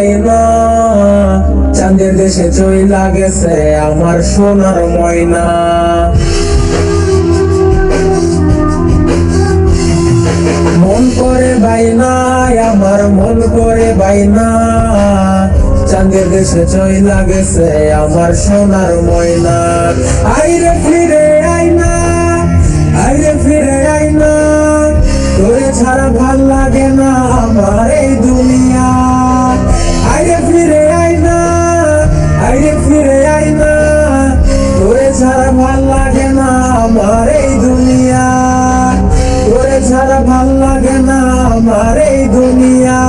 পাই না, চাঁদের দেশে চইলা গেছে আমার সোনার ময়না। মন করে বাইনা, আমার মন করে বাইনা, চাঁদের দেশে চইলা গেছে আমার সোনার ময়না। আইরে ফিরে আইনা, আইরে ফিরে আইনা, তোরে ছাড়া ভাল লাগে না আমার এই দুনিয়া। আইরে ফিরে আইনা, আইরে ফিরে আইনা, তোরে ছাড়া ভাল লাগে না আমার এই দুনিয়া। তোরে ছাড়া ভাল লাগে না আমার এই দুনিয়া।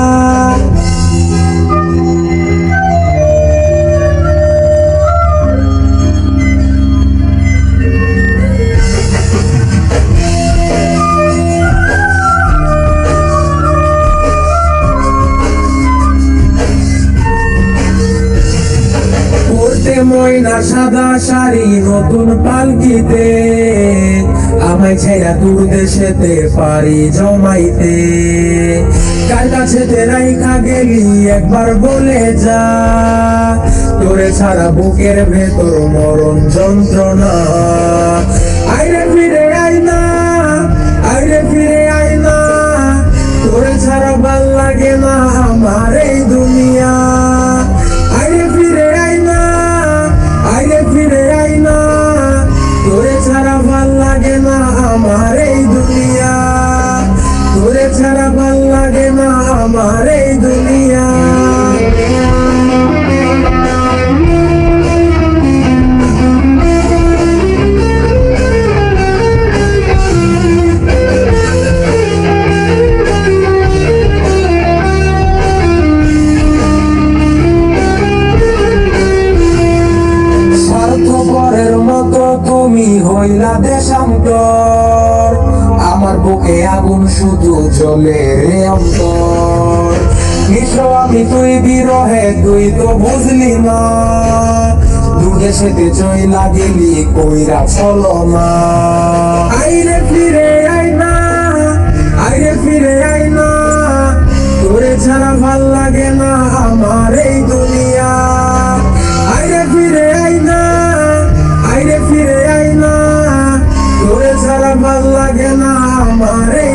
ময়না সাদা শাড়ি নতুন পালকিতে, আমায় ছেড়া দূর দেশেতে পারি জমাইতে। কার কাছে রাইখা গেলি একবার বলে যা, তোরে ছাড়া বুকের ভেতর মরণ যন্ত্রণা। আইরে ফিরে আইনা, আইরে ফিরে আইনা, তোরে ছাড়া ভাল লাগে না আমার এই দুনিয়া। আইরে ফিরে আইনা, আইরে ফিরে আইনা, তোরে ছাড়া ভাল লাগে না আমার এই দুনিয়া। তোরে ছাড়া ভাল লাগে না আমার এই দুনিয়া। স্বার্থপরের মতো তুমি হইলা দেশান্তর, আমার বুকে আগুন শুধু জ্বলে রে অন্তর। নিঃস্ব আমি তুই বিরহে তুই তো বুঝলি না, দূর দেশেতে চইলা গেলি কইরা চলো না। আইরে ফিরে আইনা, আইরে ফিরে আইনা, তোরে ছাড়া ভাল লাগে না আমার এই দুনিয়া। আইরে ফিরে আইনা, আইরে ফিরে আইনা, তোরে ছাড়া ভাল লাগে না আমার এই